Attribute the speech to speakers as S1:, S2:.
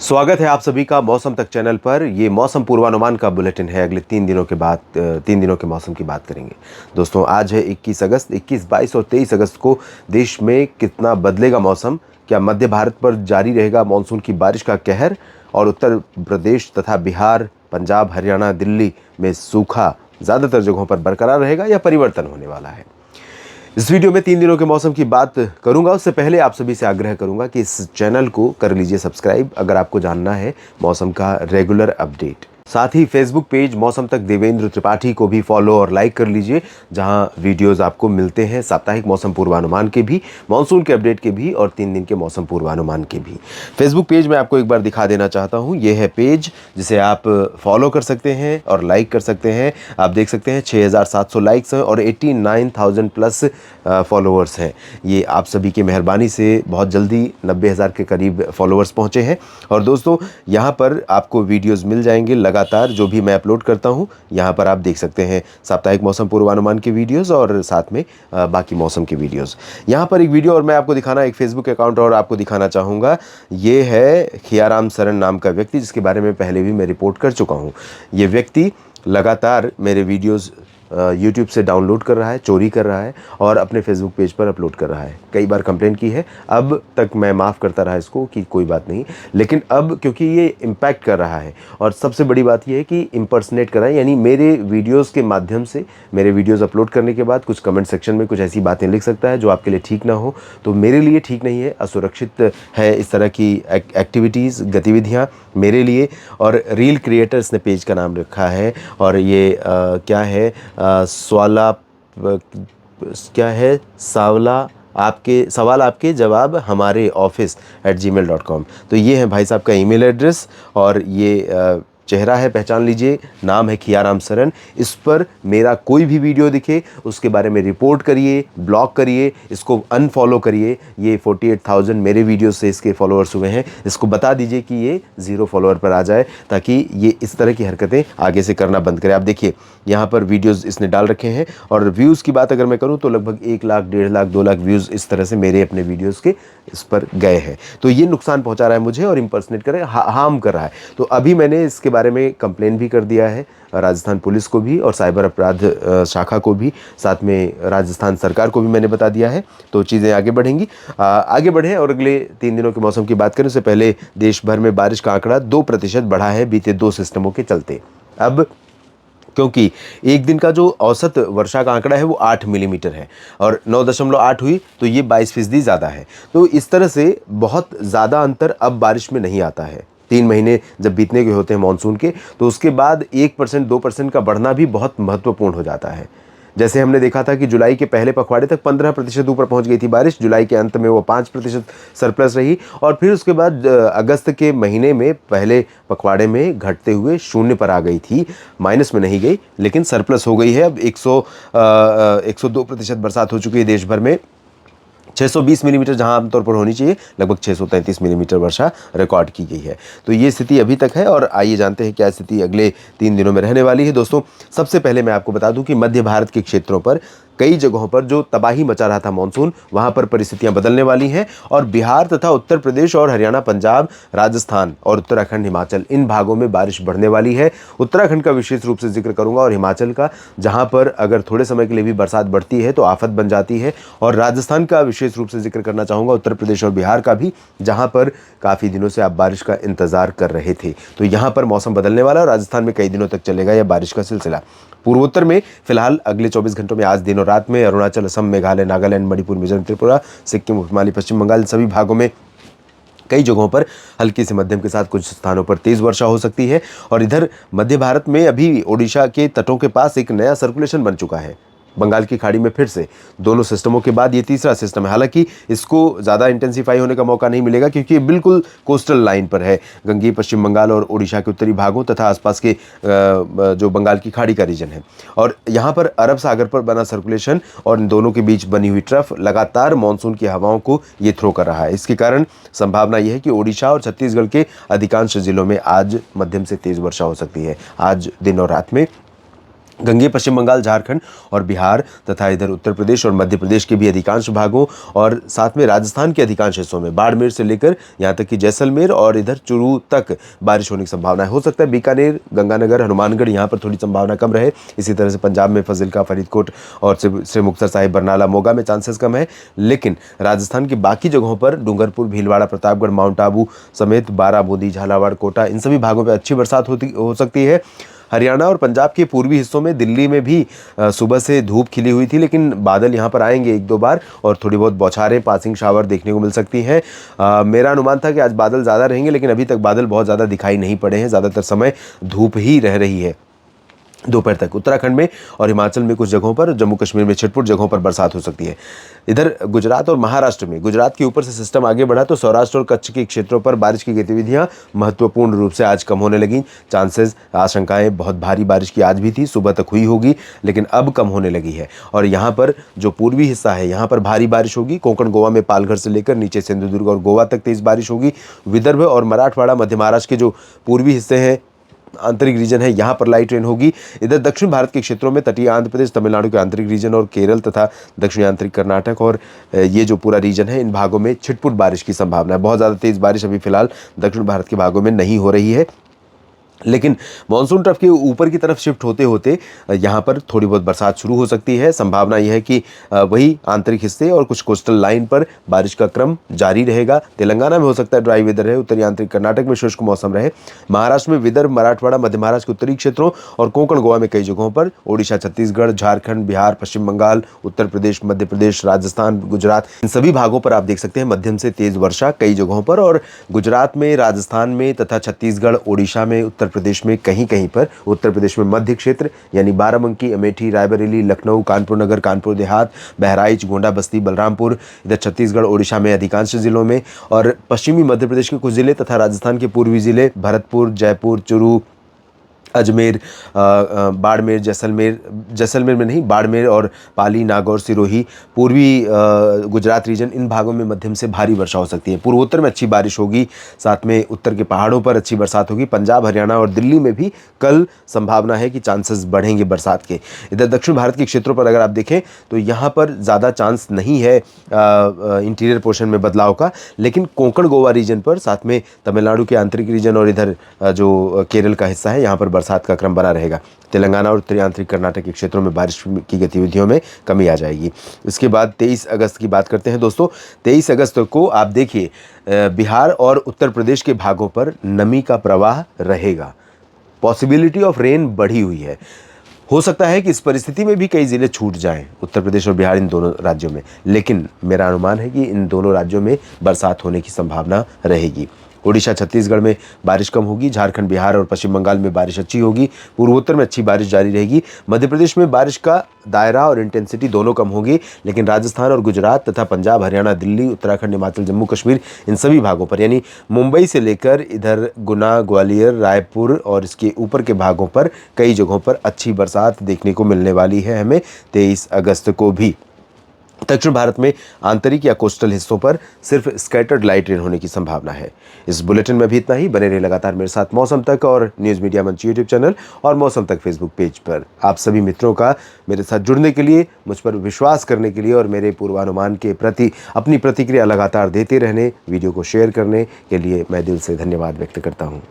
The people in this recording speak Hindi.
S1: स्वागत है आप सभी का मौसम तक चैनल पर। ये मौसम पूर्वानुमान का बुलेटिन है। अगले 3 दिनों के बाद 3 दिनों के मौसम की बात करेंगे। दोस्तों, आज है 21 अगस्त। 21, 22 और 23 अगस्त को देश में कितना बदलेगा मौसम? क्या मध्य भारत पर जारी रहेगा मानसून की बारिश का कहर और उत्तर प्रदेश तथा बिहार, पंजाब, हरियाणा, दिल्ली में सूखा ज़्यादातर जगहों पर बरकरार रहेगा या परिवर्तन होने वाला है? इस वीडियो में 3 दिनों के मौसम की बात करूंगा। उससे पहले आप सभी से आग्रह करूंगा कि इस चैनल को कर लीजिए सब्सक्राइब अगर आपको जानना है मौसम का रेगुलर अपडेट। साथ ही फेसबुक पेज मौसम तक देवेंद्र त्रिपाठी को भी फॉलो और लाइक कर लीजिए, जहां वीडियोस आपको मिलते हैं साप्ताहिक मौसम पूर्वानुमान के भी, मानसून के अपडेट के भी और 3 दिन के मौसम पूर्वानुमान के भी। फेसबुक पेज में आपको एक बार दिखा देना चाहता हूं। यह है पेज जिसे आप फॉलो कर सकते हैं और लाइक कर सकते हैं। आप देख सकते हैं 6700 लाइक्स हैं और 89,000 प्लस फॉलोअर्स हैं। ये आप सभी की मेहरबानी से बहुत जल्दी 90,000 के करीब फॉलोअर्स पहुंचे हैं। और दोस्तों, यहाँ पर आपको वीडियोस मिल जाएंगे लगातार, जो भी मैं अपलोड करता हूँ यहाँ पर आप देख सकते हैं। साप्ताहिक मौसम पूर्वानुमान के वीडियोस और साथ में बाकी मौसम के वीडियोस। यहाँ पर एक वीडियो और मैं आपको दिखाना, एक फेसबुक अकाउंट और आपको दिखाना चाहूँगा। ये है खियाराम सरन नाम का व्यक्ति, जिसके बारे में पहले भी मैं रिपोर्ट कर चुका हूँ। ये व्यक्ति लगातार मेरे वीडियोस यूट्यूब से डाउनलोड कर रहा है, चोरी कर रहा है और अपने फेसबुक पेज पर अपलोड कर रहा है। कई बार कंप्लेंट की है, अब तक मैं माफ़ करता रहा इसको कि कोई बात नहीं, लेकिन अब क्योंकि ये इम्पैक्ट कर रहा है और सबसे बड़ी बात ये है कि इम्पर्सनेट कर रहा है, यानी मेरे वीडियोस के माध्यम से, मेरे वीडियोस अपलोड करने के बाद कुछ कमेंट सेक्शन में कुछ ऐसी बातें लिख सकता है जो आपके लिए ठीक ना हो। तो मेरे लिए ठीक नहीं है, असुरक्षित है इस तरह की एक्टिविटीज़, गतिविधियाँ मेरे लिए। और रील क्रिएटर्स ने पेज का नाम रखा है और ये क्या है, सवाला क्या है, सावला आपके सवाल आपके जवाब हमारे office@gmail.com। तो ये है भाई साहब का ईमेल एड्रेस और ये चेहरा है, पहचान लीजिए। नाम है खियाराम सरन। इस पर मेरा कोई भी वीडियो दिखे उसके बारे में रिपोर्ट करिए, ब्लॉक करिए, इसको अनफॉलो करिए। ये 48,000 मेरे वीडियो से इसके फॉलोअर्स हुए हैं। इसको बता दीजिए कि ये 0 फॉलोअर पर आ जाए, ताकि ये इस तरह की हरकतें आगे से करना बंद करे। आप देखिए यहाँ पर वीडियोज़ इसने डाल रखे हैं और व्यूज़ की बात अगर मैं करूँ तो लगभग 1 लाख, 1.5 लाख, 2 लाख व्यूज़ इस तरह से मेरे अपने वीडियोज़ के इस पर गए हैं। तो ये नुकसान पहुँचा रहा है मुझे और इम्पर्सनेट कर रहा है, हार्म कर रहा है। तो अभी मैंने इसके बारे में कंप्लेन भी कर दिया है राजस्थान पुलिस को भी और साइबर अपराध शाखा को भी, साथ में राजस्थान सरकार को भी मैंने बता दिया है। तो चीज़ें आगे बढ़ेंगी। आगे बढ़ें और अगले 3 दिनों के मौसम की बात करें उससे पहले देश भर में बारिश का आंकड़ा 2% बढ़ा है बीते 2 सिस्टमों के चलते। अब क्योंकि एक दिन का जो औसत वर्षा का आंकड़ा है वो 8 मिलीमीटर है और 9.8 हुई, तो ये 22% ज़्यादा है। तो इस तरह से बहुत ज़्यादा अंतर अब बारिश में नहीं आता है। 3 महीने जब बीतने के होते हैं मानसून के, तो उसके बाद 1%, 2% का बढ़ना भी बहुत महत्वपूर्ण हो जाता है। जैसे हमने देखा था कि जुलाई के पहले पखवाड़े तक 15% ऊपर पहुंच गई थी बारिश, जुलाई के अंत में वो 5% सरप्लस रही और फिर उसके बाद अगस्त के महीने में पहले पखवाड़े में घटते हुए 0 पर आ गई थी, माइनस में नहीं गई लेकिन सरप्लस हो गई है। अब 102% बरसात हो चुकी है देश भर में। 620 मिलीमीटर जहां आमतौर पर होनी चाहिए, लगभग 633 मिलीमीटर वर्षा रिकॉर्ड की गई है। तो ये स्थिति अभी तक है और आइए जानते हैं क्या स्थिति अगले 3 दिनों में रहने वाली है। दोस्तों, सबसे पहले मैं आपको बता दूं कि मध्य भारत के क्षेत्रों पर कई जगहों पर जो तबाही मचा रहा था मानसून, वहां पर परिस्थितियां बदलने वाली हैं और बिहार तथा उत्तर प्रदेश और हरियाणा, पंजाब, राजस्थान और उत्तराखंड, हिमाचल, इन भागों में बारिश बढ़ने वाली है। उत्तराखंड का विशेष रूप से जिक्र करूंगा और हिमाचल का, जहां पर अगर थोड़े समय के लिए भी बरसात बढ़ती है तो आफत बन जाती है। और राजस्थान का विशेष रूप से जिक्र करना चाहूँगा, उत्तर प्रदेश और बिहार का भी, जहाँ पर काफ़ी दिनों से आप बारिश का इंतज़ार कर रहे थे। तो यहाँ पर मौसम बदलने वाला है और राजस्थान में कई दिनों तक चलेगा यह बारिश का सिलसिला। पूर्वोत्तर में फिलहाल अगले 24 घंटों में, आज दिन और रात में, अरुणाचल, असम, मेघालय, नागालैंड, मणिपुर, मिजोरम, त्रिपुरा, सिक्किम, हिमालय, पश्चिम बंगाल, सभी भागों में कई जगहों पर हल्की से मध्यम के साथ कुछ स्थानों पर तेज वर्षा हो सकती है। और इधर मध्य भारत में अभी ओडिशा के तटों के पास एक नया सर्कुलेशन बन चुका है, बंगाल की खाड़ी में फिर से। दोनों सिस्टमों के बाद ये तीसरा सिस्टम है। हालांकि इसको ज़्यादा इंटेंसिफाई होने का मौका नहीं मिलेगा क्योंकि ये बिल्कुल कोस्टल लाइन पर है, गंगेय पश्चिम बंगाल और ओडिशा के उत्तरी भागों तथा आसपास के जो बंगाल की खाड़ी का रीजन है। और यहाँ पर अरब सागर पर बना सर्कुलेशन और इन दोनों के बीच बनी हुई ट्रफ लगातार मानसून की हवाओं को ये थ्रो कर रहा है। इसके कारण संभावना यह है कि ओडिशा और छत्तीसगढ़ के अधिकांश जिलों में आज मध्यम से तेज़ वर्षा हो सकती है, आज दिन और रात में। गंगे पश्चिम बंगाल, झारखंड और बिहार तथा इधर उत्तर प्रदेश और मध्य प्रदेश के भी अधिकांश भागों और साथ में राजस्थान के अधिकांश हिस्सों में बाड़मेर से लेकर यहाँ तक कि जैसलमेर और इधर चूरू तक बारिश होने की संभावना है। हो सकता है बीकानेर, गंगानगर, हनुमानगढ़ यहाँ पर थोड़ी संभावना कम रहे। इसी तरह से पंजाब में फाजिल्का, फरीदकोट और श्री मुक्तसर साहिब, बरनाला, मोगा में चांसेस कम है। लेकिन राजस्थान की बाकी जगहों पर डूंगरपुर, भीलवाड़ा, प्रतापगढ़, माउंट आबू समेत बारां, बूंदी, झालावाड़, कोटा इन सभी भागों पर अच्छी बरसात हो सकती है। हरियाणा और पंजाब के पूर्वी हिस्सों में, दिल्ली में भी सुबह से धूप खिली हुई थी, लेकिन बादल यहाँ पर आएंगे एक दो बार और थोड़ी बहुत बौछारें, पासिंग शावर देखने को मिल सकती हैं। मेरा अनुमान था कि आज बादल ज़्यादा रहेंगे, लेकिन अभी तक बादल बहुत ज़्यादा दिखाई नहीं पड़े हैं। ज़्यादातर समय धूप ही रह रही है दोपहर तक। उत्तराखंड में और हिमाचल में कुछ जगहों पर, जम्मू कश्मीर में छिटपुट जगहों पर बरसात हो सकती है। इधर गुजरात और महाराष्ट्र में, गुजरात के ऊपर से सिस्टम आगे बढ़ा तो सौराष्ट्र और कच्छ के क्षेत्रों पर बारिश की गतिविधियां महत्वपूर्ण रूप से आज कम होने लगी। चांसेस, आशंकाएं बहुत भारी बारिश की आज भी थी, सुबह तक हुई होगी, लेकिन अब कम होने लगी है। और यहाँ पर जो पूर्वी हिस्सा है, यहाँ पर भारी बारिश होगी। कोंकण, गोवा में पालघर से लेकर नीचे सिंधुदुर्ग और गोवा तक तेज बारिश होगी। विदर्भ और मराठवाड़ा, मध्य महाराष्ट्र के जो पूर्वी हिस्से हैं, आंतरिक रीजन है, यहाँ पर लाइट रेन होगी। इधर दक्षिण भारत के क्षेत्रों में तटीय आंध्र प्रदेश, तमिलनाडु के आंतरिक रीजन और केरल तथा दक्षिणी आंतरिक कर्नाटक और ये जो पूरा रीजन है, इन भागों में छिटपुट बारिश की संभावना है। बहुत ज़्यादा तेज़ बारिश अभी फिलहाल दक्षिण भारत के भागों में नहीं हो रही है, लेकिन मानसून ट्रफ के ऊपर की तरफ शिफ्ट होते होते यहाँ पर थोड़ी बहुत बरसात शुरू हो सकती है। संभावना यह है कि वही आंतरिक हिस्से और कुछ कोस्टल लाइन पर बारिश का क्रम जारी रहेगा। तेलंगाना में हो सकता है ड्राई वेदर रहे, उत्तरी आंतरिक कर्नाटक में शुष्क मौसम रहे। महाराष्ट्र में विदर्भ, मराठवाड़ा, मध्य महाराष्ट्र के उत्तरी क्षेत्रों और कोंकण, गोवा में कई जगहों पर, ओडिशा, छत्तीसगढ़, झारखंड, बिहार, पश्चिम बंगाल, उत्तर प्रदेश, मध्य प्रदेश, राजस्थान, गुजरात, इन सभी भागों पर आप देख सकते हैं मध्यम से तेज वर्षा कई जगहों पर। और गुजरात में, राजस्थान में तथा छत्तीसगढ़, ओडिशा में, उत्तर प्रदेश में कहीं कहीं पर, उत्तर प्रदेश में मध्य क्षेत्र यानी बाराबंकी, अमेठी, रायबरेली, लखनऊ, कानपुर नगर, कानपुर देहात, बहराइच, गोंडा, बस्ती, बलरामपुर, इधर छत्तीसगढ़, ओडिशा में अधिकांश जिलों में, और पश्चिमी मध्य प्रदेश के कुछ जिले तथा राजस्थान के पूर्वी जिले भरतपुर, जयपुर, चूरू, अजमेर, बाड़मेर, जैसलमेर में नहीं, बाड़मेर और पाली, नागौर, सिरोही, पूर्वी गुजरात रीजन, इन भागों में मध्यम से भारी वर्षा हो सकती है। पूर्वोत्तर में अच्छी बारिश होगी, साथ में उत्तर के पहाड़ों पर अच्छी बरसात होगी। पंजाब, हरियाणा और दिल्ली में भी कल संभावना है कि चांसेस बढ़ेंगे बरसात के। इधर दक्षिण भारत के क्षेत्रों पर अगर आप देखें तो यहाँ पर ज़्यादा चांस नहीं है इंटीरियर पोर्शन में बदलाव का, लेकिन कोंकण, गोवा रीजन पर, साथ में तमिलनाडु के आंतरिक रीजन और इधर जो केरल का हिस्सा है, यहाँ पर बरसात का क्रम बना रहेगा। तेलंगाना और उत्तरी आंतरिक कर्नाटक के क्षेत्रों में बारिश की गतिविधियों में कमी आ जाएगी। इसके बाद 23 अगस्त की बात करते हैं दोस्तों। 23 अगस्त को आप देखिए बिहार और उत्तर प्रदेश के भागों पर नमी का प्रवाह रहेगा। पॉसिबिलिटी ऑफ रेन बढ़ी हुई है। हो सकता है कि इस परिस्थिति में भी कई ज़िले छूट जाएं, उत्तर प्रदेश और बिहार, इन दोनों राज्यों में, लेकिन मेरा अनुमान है कि इन दोनों राज्यों में बरसात होने की संभावना रहेगी। ओडिशा, छत्तीसगढ़ में बारिश कम होगी। झारखंड, बिहार और पश्चिम बंगाल में बारिश अच्छी होगी। पूर्वोत्तर में अच्छी बारिश जारी रहेगी। मध्य प्रदेश में बारिश का दायरा और इंटेंसिटी दोनों कम होगी, लेकिन राजस्थान और गुजरात तथा पंजाब, हरियाणा, दिल्ली, उत्तराखंड, हिमाचल, जम्मू कश्मीर, इन सभी भागों पर यानी मुंबई से लेकर इधर गुना, ग्वालियर, रायपुर और इसके ऊपर के भागों पर कई जगहों पर अच्छी बरसात देखने को मिलने वाली है हमें 23 अगस्त को भी। दक्षिण भारत में आंतरिक या कोस्टल हिस्सों पर सिर्फ स्कैटर्ड लाइट रेन होने की संभावना है। इस बुलेटिन में भी इतना ही। बने रहे लगातार मेरे साथ मौसम तक और न्यूज़ मीडिया मंच यूट्यूब चैनल और मौसम तक फेसबुक पेज पर। आप सभी मित्रों का मेरे साथ जुड़ने के लिए, मुझ पर विश्वास करने के लिए और मेरे पूर्वानुमान के प्रति अपनी प्रतिक्रिया लगातार देते रहने, वीडियो को शेयर करने के लिए मैं दिल से धन्यवाद व्यक्त करता हूँ।